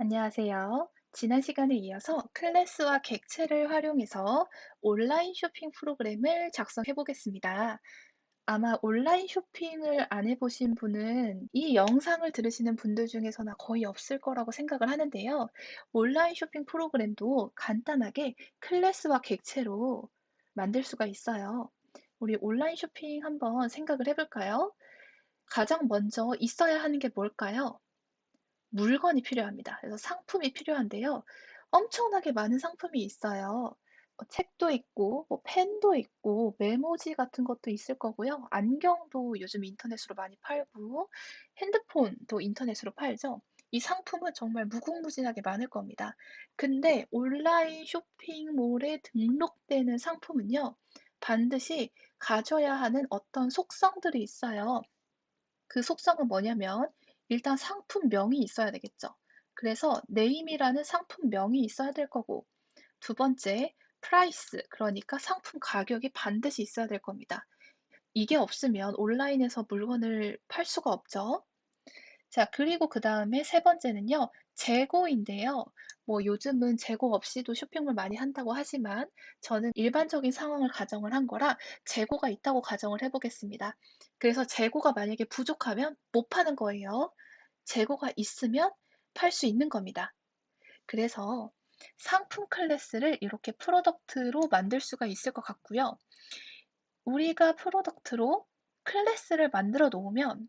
안녕하세요. 지난 시간에 이어서 클래스와 객체를 활용해서 온라인 쇼핑 프로그램을 작성해 보겠습니다. 아마 온라인 쇼핑을 안 해보신 분은 이 영상을 들으시는 분들 중에서는 거의 없을 거라고 생각을 하는데요. 온라인 쇼핑 프로그램도 간단하게 클래스와 객체로 만들 수가 있어요. 우리 온라인 쇼핑 한번 생각을 해볼까요? 가장 먼저 있어야 하는 게 뭘까요? 물건이 필요합니다. 그래서 상품이 필요한데요. 엄청나게 많은 상품이 있어요. 책도 있고, 뭐 펜도 있고, 메모지 같은 것도 있을 거고요. 안경도 요즘 인터넷으로 많이 팔고, 핸드폰도 인터넷으로 팔죠. 이 상품은 정말 무궁무진하게 많을 겁니다. 근데 온라인 쇼핑몰에 등록되는 상품은요, 반드시 가져야 하는 어떤 속성들이 있어요. 그 속성은 뭐냐면 일단 상품명이 있어야 되겠죠. 그래서 네임이라는 상품명이 있어야 될 거고, 두 번째, 프라이스, 그러니까 상품 가격이 반드시 있어야 될 겁니다. 이게 없으면 온라인에서 물건을 팔 수가 없죠. 자, 그리고 그다음에 세 번째는요. 재고인데요. 뭐 요즘은 재고 없이도 쇼핑을 많이 한다고 하지만 저는 일반적인 상황을 가정을 한 거라 재고가 있다고 가정을 해 보겠습니다. 그래서 재고가 만약에 부족하면 못 파는 거예요. 재고가 있으면 팔 수 있는 겁니다. 그래서 상품 클래스를 이렇게 프로덕트로 만들 수가 있을 것 같고요. 우리가 프로덕트로 클래스를 만들어 놓으면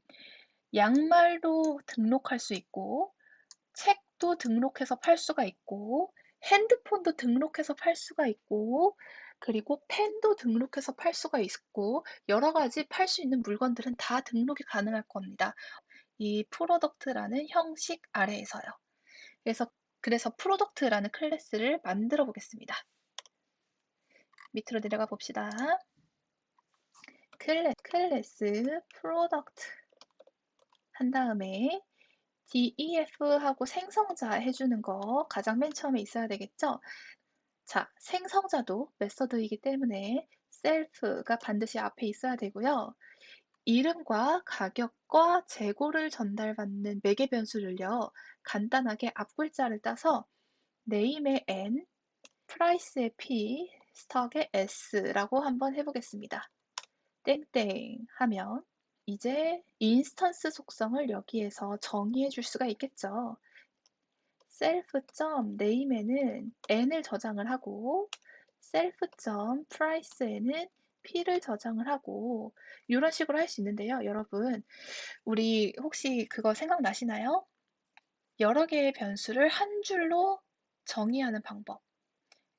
양말도 등록할 수 있고, 책도 등록해서 팔 수가 있고, 핸드폰도 등록해서 팔 수가 있고, 그리고 펜도 등록해서 팔 수가 있고, 여러 가지 팔 수 있는 물건들은 다 등록이 가능할 겁니다. 이 프로덕트라는 형식 아래에서요. 그래서, 그래서 프로덕트라는 클래스를 만들어 보겠습니다. 밑으로 내려가 봅시다. 클래스, 프로덕트 한 다음에 DEF하고 생성자 해주는 거 가장 맨 처음에 있어야 되겠죠? 자, 생성자도 메서드이기 때문에 셀프가 반드시 앞에 있어야 되고요. 이름과 가격과 재고를 전달받는 매개 변수를요. 간단하게 앞글자를 따서 name의 n, price의 p, stock의 s라고 한번 해보겠습니다. 땡땡 하면 이제 인스턴스 속성을 여기에서 정의해 줄 수가 있겠죠. self.name에는 n을 저장을 하고 self.price에는 p를 저장을 하고 이런 식으로 할 수 있는데요. 여러분, 우리 혹시 그거 생각나시나요? 여러 개의 변수를 한 줄로 정의하는 방법.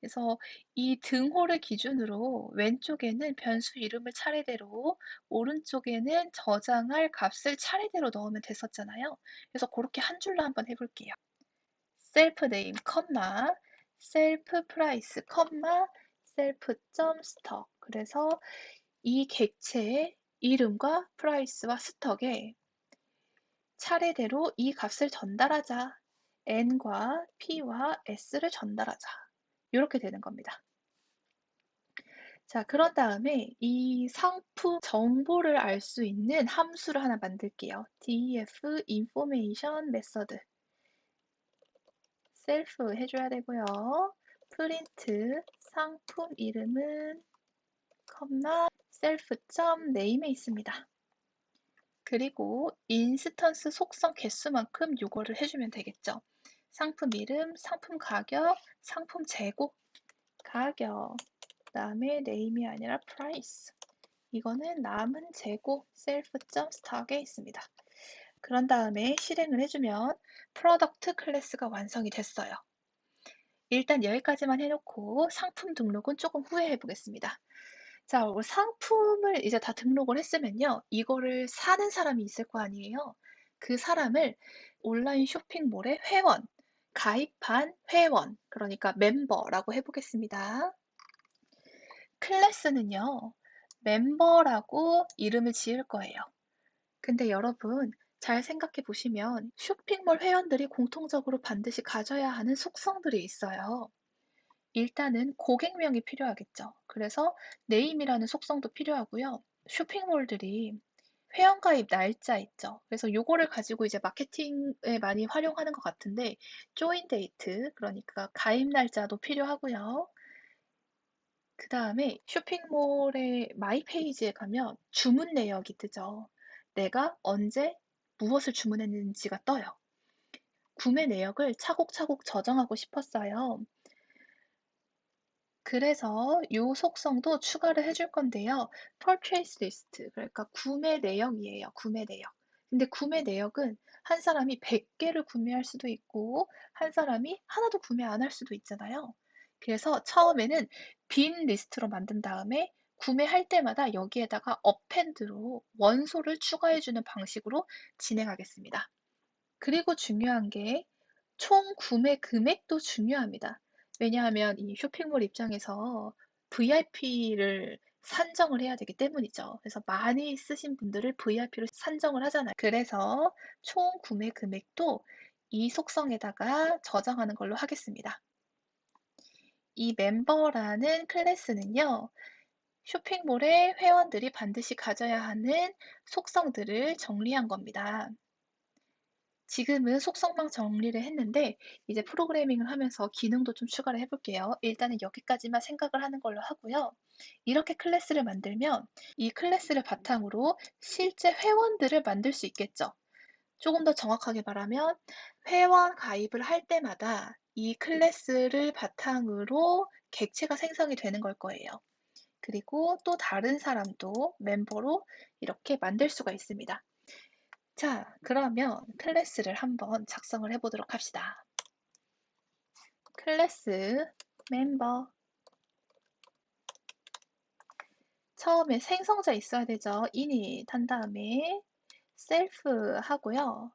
그래서 이 등호를 기준으로 왼쪽에는 변수 이름을 차례대로, 오른쪽에는 저장할 값을 차례대로 넣으면 됐었잖아요. 그래서 그렇게 한 줄로 한번 해볼게요. self name, self price, self stock. 그래서 이 객체의 이름과 프라이스와 스톡에 차례대로 이 값을 전달하자. n과 p와 s를 전달하자. 이렇게 되는 겁니다. 자, 그런 다음에 이 상품 정보를 알 수 있는 함수를 하나 만들게요. def information method. 셀프 해줘야 되고요. 프린트 상품 이름은 self.name에 있습니다. 그리고 인스턴스 속성 개수만큼 요거를 해주면 되겠죠. 상품 이름, 상품 가격, 상품 재고, 가격, 그다음에 name이 아니라 price. 이거는 남은 재고 self.stock에 있습니다. 그런 다음에 실행을 해주면 프로덕트 클래스가 완성이 됐어요. 일단 여기까지만 해놓고 상품 등록은 조금 후에 해보겠습니다. 자, 상품을 이제 다 등록을 했으면요. 이거를 사는 사람이 있을 거 아니에요. 그 사람을 온라인 쇼핑몰의 회원, 가입한 회원, 그러니까 멤버라고 해보겠습니다. 클래스는요, 멤버라고 이름을 지을 거예요. 근데 여러분, 잘 생각해 보시면 쇼핑몰 회원들이 공통적으로 반드시 가져야 하는 속성들이 있어요. 일단은 고객명이 필요하겠죠. 그래서 네임이라는 속성도 필요하고요. 쇼핑몰들이 회원가입 날짜 있죠. 그래서 요거를 가지고 이제 마케팅에 많이 활용하는 것 같은데 조인 데이트 그러니까 가입 날짜도 필요하고요. 그다음에 쇼핑몰의 마이 페이지에 가면 주문 내역이 뜨죠. 내가 언제 무엇을 주문했는지가 떠요. 구매 내역을 차곡차곡 저장하고 싶었어요. 그래서 요 속성도 추가를 해줄 건데요. purchase list 그러니까 구매 내역이에요. 구매 내역. 근데 구매 내역은 한 사람이 100개를 구매할 수도 있고 한 사람이 하나도 구매 안 할 수도 있잖아요. 그래서 처음에는 빈 리스트로 만든 다음에 구매할 때마다 여기에다가 append로 원소를 추가해 주는 방식으로 진행하겠습니다. 그리고 중요한 게 총 구매 금액도 중요합니다. 왜냐하면 이 쇼핑몰 입장에서 VIP를 산정을 해야 되기 때문이죠. 그래서 많이 쓰신 분들을 VIP로 산정을 하잖아요. 그래서 총 구매 금액도 이 속성에다가 저장하는 걸로 하겠습니다. 이 멤버라는 클래스는요, 쇼핑몰의 회원들이 반드시 가져야 하는 속성들을 정리한 겁니다. 지금은 속성만 정리를 했는데 이제 프로그래밍을 하면서 기능도 좀 추가를 해볼게요. 일단은 여기까지만 생각을 하는 걸로 하고요. 이렇게 클래스를 만들면 이 클래스를 바탕으로 실제 회원들을 만들 수 있겠죠. 조금 더 정확하게 말하면 회원 가입을 할 때마다 이 클래스를 바탕으로 객체가 생성이 되는 걸 거예요. 그리고 또 다른 사람도 멤버로 이렇게 만들 수가 있습니다. 자, 그러면 클래스를 한번 작성을 해보도록 합시다. 클래스 멤버 처음에 생성자 있어야 되죠. init 한 다음에 self 하고요.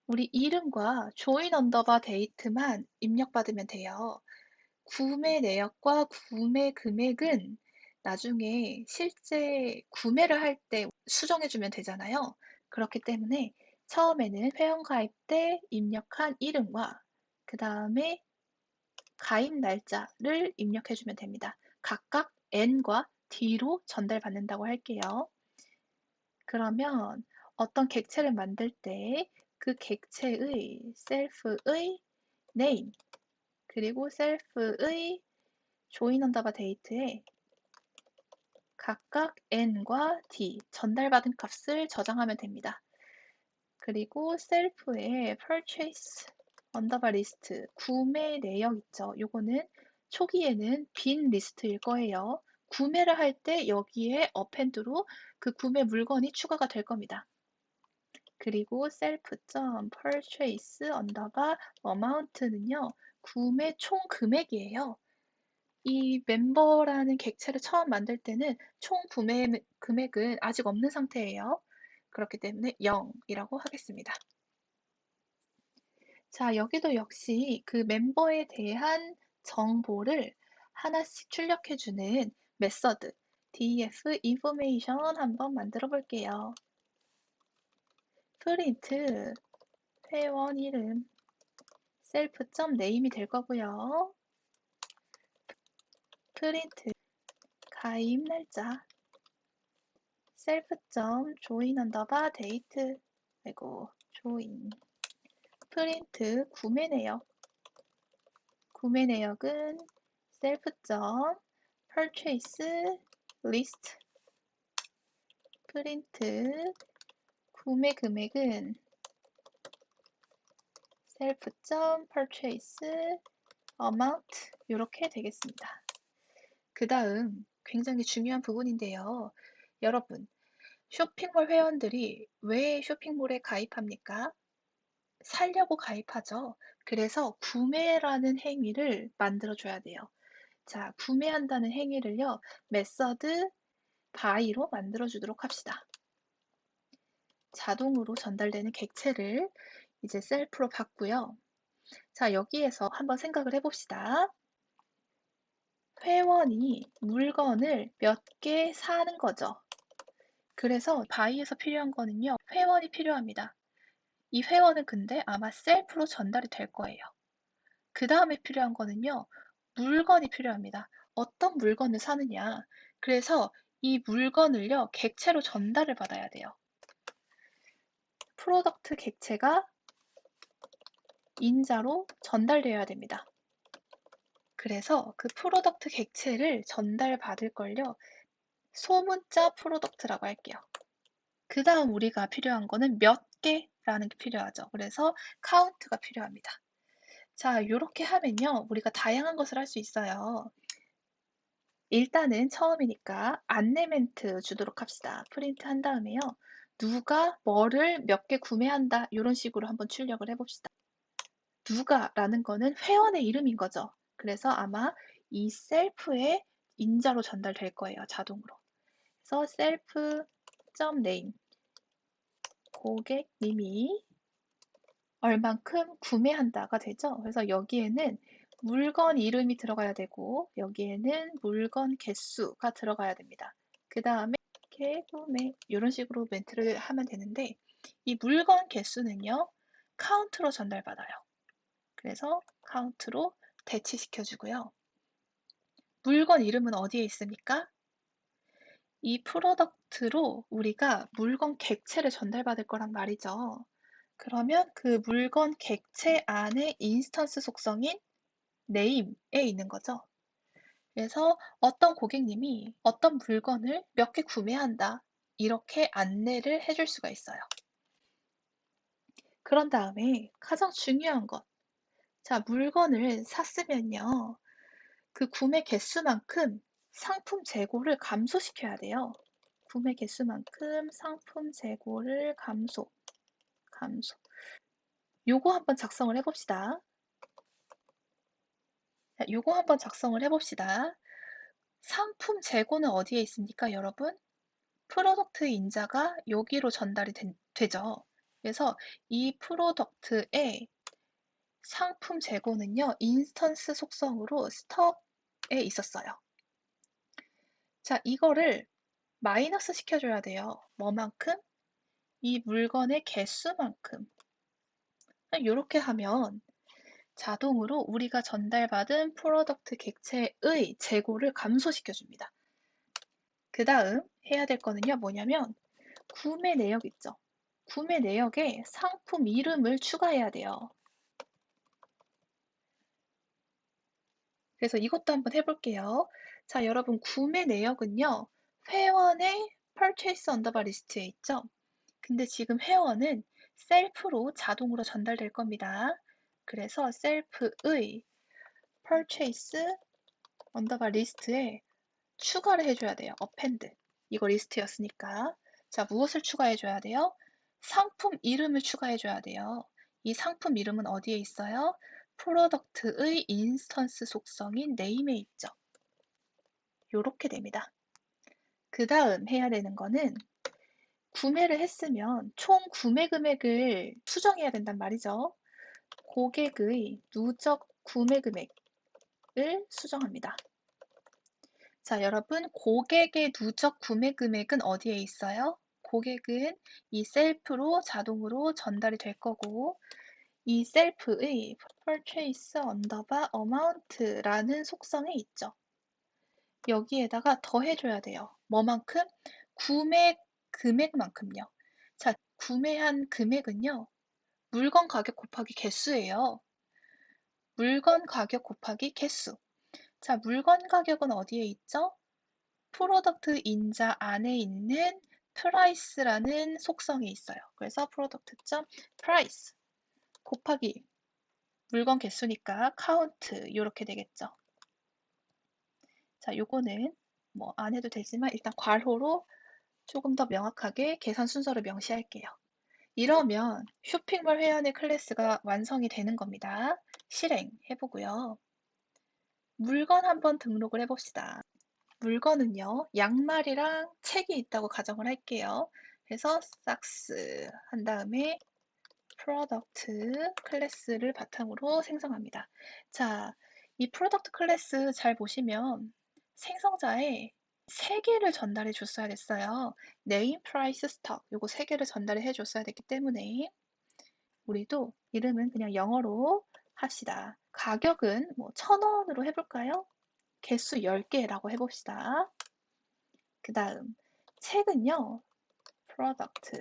우리 이름과 join 언더바 date만 입력받으면 돼요. 구매 내역과 구매 금액은 나중에 실제 구매를 할 때 수정해주면 되잖아요. 그렇기 때문에 처음에는 회원가입 때 입력한 이름과 그 다음에 가입 날짜를 입력해주면 됩니다. 각각 N과 D로 전달받는다고 할게요. 그러면 어떤 객체를 만들 때 그 객체의 셀프의 name 그리고 셀프의 join 언더바 date에 각각 n과 d 전달받은 값을 저장하면 됩니다. 그리고 셀프에 purchase 언더바 리스트 구매 내역 있죠. 요거는 초기에는 빈 리스트일 거예요. 구매를 할 때 여기에 append로 그 구매 물건이 추가가 될 겁니다. 그리고 self.purchase 언더바 amount는요. 구매 총 금액이에요. 이 멤버라는 객체를 처음 만들 때는 총 구매 금액은 아직 없는 상태예요. 그렇기 때문에 0이라고 하겠습니다. 자, 여기도 역시 그 멤버에 대한 정보를 하나씩 출력해주는 메서드 def information 한번 만들어 볼게요. 프린트 회원 이름 self.name이 될 거고요. 프린트 가입 날짜 self.join 언더바 date 아이고 join 프린트 구매 내역 구매 내역은 self.purchase list 프린트 구매 금액은 self.purchase amount 이렇게 되겠습니다. 그 다음 굉장히 중요한 부분인데요. 여러분, 쇼핑몰 회원들이 왜 쇼핑몰에 가입합니까? 살려고 가입하죠. 그래서 구매라는 행위를 만들어줘야 돼요. 자, 구매한다는 행위를요, 메서드 buy로 만들어주도록 합시다. 자동으로 전달되는 객체를 이제 셀프로 바꾸요. 자, 여기에서 한번 생각을 해봅시다. 회원이 물건을 몇 개 사는 거죠. 그래서 buy에서 필요한 거는요, 회원이 필요합니다. 이 회원은 근데 아마 셀프로 전달이 될 거예요. 그 다음에 필요한 거는요, 물건이 필요합니다. 어떤 물건을 사느냐. 그래서 이 물건을요, 객체로 전달을 받아야 돼요. 프로덕트 객체가 인자로 전달되어야 됩니다. 그래서 그 프로덕트 객체를 전달받을 걸요, 소문자 프로덕트라고 할게요. 그 다음 우리가 필요한 거는 몇 개라는 게 필요하죠. 그래서 카운트가 필요합니다. 자, 이렇게 하면요, 우리가 다양한 것을 할 수 있어요. 일단은 처음이니까 안내 멘트 주도록 합시다. 프린트 한 다음에요. 누가 뭐를 몇 개 구매한다. 이런 식으로 한번 출력을 해봅시다. 누가라는 거는 회원의 이름인 거죠. 그래서 아마 이 셀프의 인자로 전달될 거예요. 자동으로. 그래서 self.name 고객님이 얼만큼 구매한다가 되죠. 그래서 여기에는 물건 이름이 들어가야 되고 여기에는 물건 개수가 들어가야 됩니다. 그 다음에 개구매 이런 식으로 멘트를 하면 되는데 이 물건 개수는요. 카운트로 전달받아요. 그래서 카운트로 대치시켜 주고요. 물건 이름은 어디에 있습니까? 이 프로덕트로 우리가 물건 객체를 전달받을 거란 말이죠. 그러면 그 물건 객체 안에 인스턴스 속성인 name에 있는 거죠. 그래서 어떤 고객님이 어떤 물건을 몇 개 구매한다. 이렇게 안내를 해줄 수가 있어요. 그런 다음에 가장 중요한 것. 자, 물건을 샀으면요. 그 구매 개수만큼 상품 재고를 감소시켜야 돼요. 구매 개수만큼 상품 재고를 감소. 요거 한번 작성을 해봅시다. 자, 요거 한번 작성을 해봅시다. 상품 재고는 어디에 있습니까, 여러분? 프로덕트 인자가 여기로 전달이 되죠. 그래서 이 프로덕트의 상품 재고는요, 인스턴스 속성으로 스톡에 있었어요. 자, 이거를 마이너스 시켜줘야 돼요. 뭐만큼? 이 물건의 개수만큼. 이렇게 하면 자동으로 우리가 전달받은 프로덕트 객체의 재고를 감소시켜줍니다. 그 다음 해야 될 거는요, 뭐냐면 구매 내역 있죠. 구매 내역에 상품 이름을 추가해야 돼요. 그래서 이것도 한번 해볼게요. 자, 여러분 구매 내역은요, 회원의 purchase underbar 리스트에 있죠. 근데 지금 회원은 셀프로 자동으로 전달될 겁니다. 그래서 셀프의 purchase underbar 리스트에 추가를 해줘야 돼요. append. 이거 리스트였으니까. 자, 무엇을 추가해줘야 돼요? 상품 이름을 추가해줘야 돼요. 이 상품 이름은 어디에 있어요? 프로덕트의 인스턴스 속성인 name에 있죠. 요렇게 됩니다. 그 다음 해야 되는 거는 구매를 했으면 총 구매 금액을 수정해야 된단 말이죠. 고객의 누적 구매 금액을 수정합니다. 자, 여러분, 고객의 누적 구매 금액은 어디에 있어요? 고객은 이 셀프로 자동으로 전달이 될 거고, 이 셀프의 purchase underbar amount라는 속성이 있죠. 여기에다가 더해줘야 돼요. 뭐만큼? 구매 금액만큼요. 자, 구매한 금액은요, 물건 가격 곱하기 개수예요. 물건 가격 곱하기 개수. 자, 물건 가격은 어디에 있죠? 프로덕트 인자 안에 있는 price라는 속성이 있어요. 그래서 product.price 곱하기 물건 개수니까 count 이렇게 되겠죠. 자, 요거는 뭐 안 해도 되지만 일단 괄호로 조금 더 명확하게 계산 순서를 명시할게요. 이러면 쇼핑몰 회원의 클래스가 완성이 되는 겁니다. 실행해보고요. 물건 한번 등록을 해봅시다. 물건은요, 양말이랑 책이 있다고 가정을 할게요. 그래서 삭스 한 다음에 프로덕트 클래스를 바탕으로 생성합니다. 자, 이 프로덕트 클래스 잘 보시면 생성자에 세 개를 전달해 줬어야 됐어요. name, price, stock 요거 세 개를 전달해 줬어야 됐기 때문에 우리도 이름은 그냥 영어로 합시다. 가격은 뭐 1,000원으로 해볼까요? 개수 10개라고 해봅시다. 그 다음 책은요. product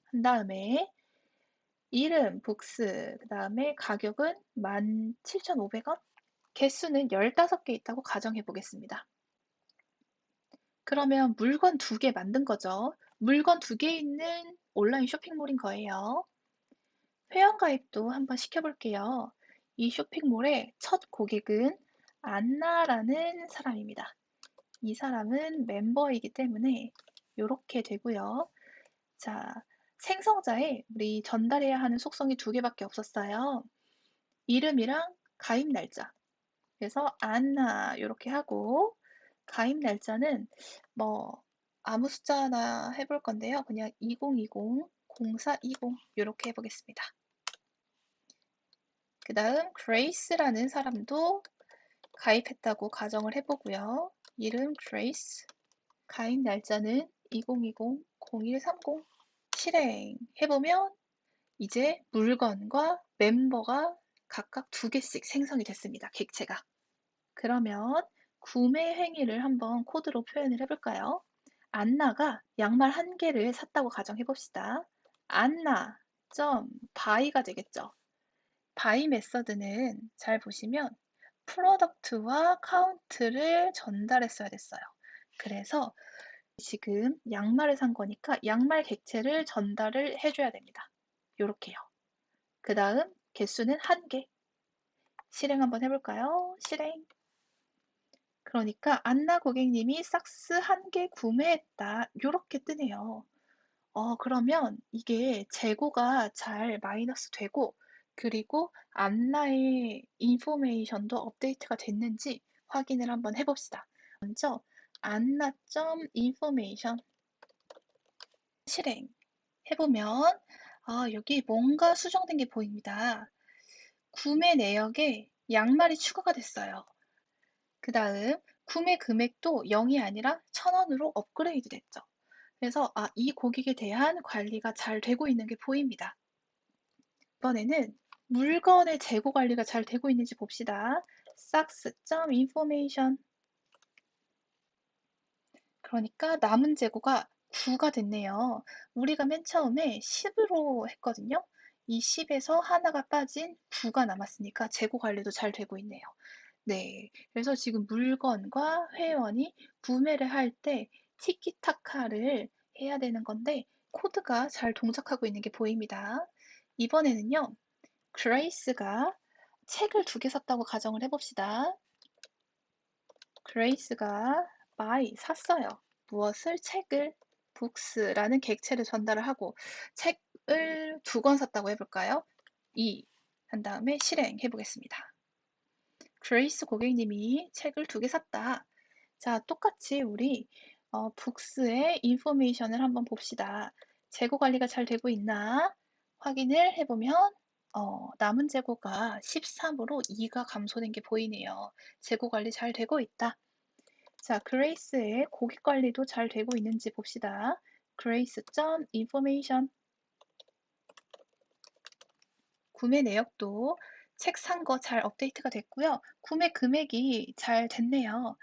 한 다음에 이름 books 그 다음에 가격은 17,500원 개수는 15개 있다고 가정해 보겠습니다. 그러면 물건 2개 만든 거죠. 물건 2개 있는 온라인 쇼핑몰인 거예요. 회원가입도 한번 시켜볼게요. 이 쇼핑몰의 첫 고객은 안나라는 사람입니다. 이 사람은 멤버이기 때문에 이렇게 되고요. 자, 생성자에 우리 전달해야 하는 속성이 2개밖에 없었어요. 이름이랑 가입 날짜. 그래서 안나 이렇게 하고 가입 날짜는 뭐 아무 숫자나 해볼 건데요. 그냥 2020, 0420 이렇게 해보겠습니다. 그 다음 그레이스라는 사람도 가입했다고 가정을 해보고요. 이름 그레이스, 가입 날짜는 2020, 0130 실행해보면 이제 물건과 멤버가 각각 2개씩 생성이 됐습니다. 객체가. 그러면 구매 행위를 한번 코드로 표현을 해볼까요? 안나가 양말 1개를 샀다고 가정해봅시다. 안나 점 buy가 되겠죠. buy 메서드는 잘 보시면 프로덕트와 카운트를 전달했어야 됐어요. 그래서 지금 양말을 산 거니까 양말 객체를 전달을 해줘야 됩니다. 요렇게요. 그 다음 개수는 1개. 실행 한번 해볼까요? 실행. 그러니까 안나 고객님이 삭스 1개 구매했다. 요렇게 뜨네요. 그러면 이게 재고가 잘 마이너스 되고 그리고 안나의 인포메이션도 업데이트가 됐는지 확인을 한번 해봅시다. 먼저 안나.information 실행 해보면 여기 뭔가 수정된 게 보입니다. 구매 내역에 양말이 추가가 됐어요. 그 다음 구매 금액도 0이 아니라 1,000원으로 업그레이드 됐죠. 그래서 이 고객에 대한 관리가 잘 되고 있는 게 보입니다. 이번에는 물건의 재고 관리가 잘 되고 있는지 봅시다. sax.information 그러니까 남은 재고가 9가 됐네요. 우리가 맨 처음에 10으로 했거든요. 이 10에서 하나가 빠진 9가 남았으니까 재고 관리도 잘 되고 있네요. 네, 그래서 지금 물건과 회원이 구매를 할 때 티키타카를 해야 되는 건데 코드가 잘 동작하고 있는 게 보입니다. 이번에는요, 그레이스가 책을 2개 샀다고 가정을 해봅시다. 그레이스가 buy 샀어요. 무엇을? 책을 books라는 객체를 전달을 하고 책을 2권 샀다고 해볼까요? 2 한 다음에 실행해 보겠습니다. 그레이스 고객님이 책을 2개 샀다. 자, 똑같이 우리 북스의 인포메이션을 한번 봅시다. 재고 관리가 잘 되고 있나 확인을 해보면 남은 재고가 13으로 2가 감소된 게 보이네요. 재고 관리 잘 되고 있다. 자, 그레이스의 고객 관리도 잘 되고 있는지 봅시다. grace.information 구매 내역도 책 산 거 잘 업데이트가 됐고요. 구매 금액이 잘 됐네요.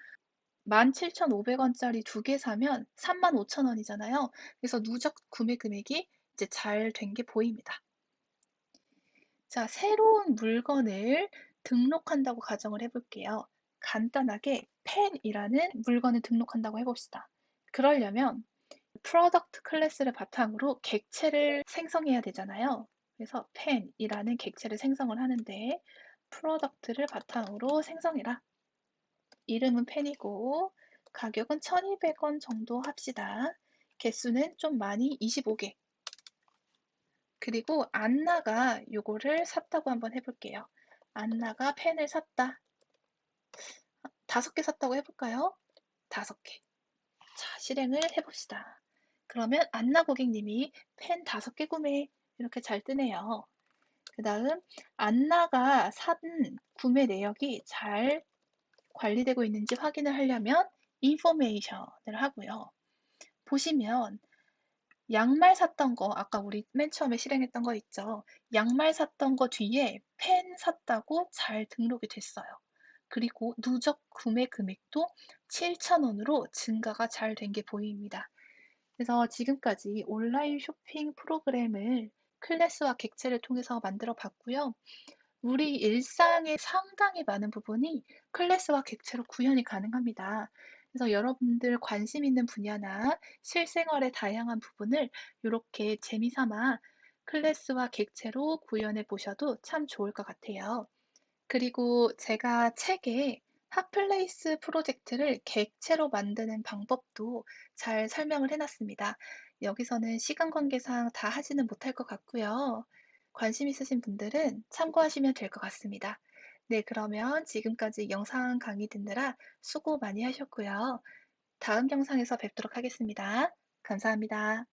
17,500원짜리 2개 사면 35,000원이잖아요. 그래서 누적 구매 금액이 이제 잘 된 게 보입니다. 자, 새로운 물건을 등록한다고 가정을 해볼게요. 간단하게 펜이라는 물건을 등록한다고 해봅시다. 그러려면 프로덕트 클래스를 바탕으로 객체를 생성해야 되잖아요. 그래서 펜이라는 객체를 생성을 하는데 프로덕트를 바탕으로 생성해라. 이름은 펜이고 가격은 1,200원 정도 합시다. 개수는 좀 많이 25개. 그리고 안나가 요거를 샀다고 한번 해볼게요. 안나가 펜을 샀다. 5개 샀다고 해볼까요? 5개. 자, 실행을 해봅시다. 그러면 안나 고객님이 펜 5개 구매 이렇게 잘 뜨네요. 그 다음 안나가 산 구매 내역이 잘 관리되고 있는지 확인을 하려면 인포메이션을 하고요. 보시면 양말 샀던 거 아까 우리 맨 처음에 실행했던 거 있죠. 양말 샀던 거 뒤에 펜 샀다고 잘 등록이 됐어요. 그리고 누적 구매 금액도 7,000원으로 증가가 잘 된 게 보입니다. 그래서 지금까지 온라인 쇼핑 프로그램을 클래스와 객체를 통해서 만들어 봤고요. 우리 일상의 상당히 많은 부분이 클래스와 객체로 구현이 가능합니다. 그래서 여러분들 관심 있는 분야나 실생활의 다양한 부분을 이렇게 재미삼아 클래스와 객체로 구현해 보셔도 참 좋을 것 같아요. 그리고 제가 책에 핫플레이스 프로젝트를 객체로 만드는 방법도 잘 설명을 해 놨습니다. 여기서는 시간 관계상 다 하지는 못할 것 같고요. 관심 있으신 분들은 참고하시면 될 것 같습니다. 네, 그러면 지금까지 영상 강의 듣느라 수고 많이 하셨고요. 다음 영상에서 뵙도록 하겠습니다. 감사합니다.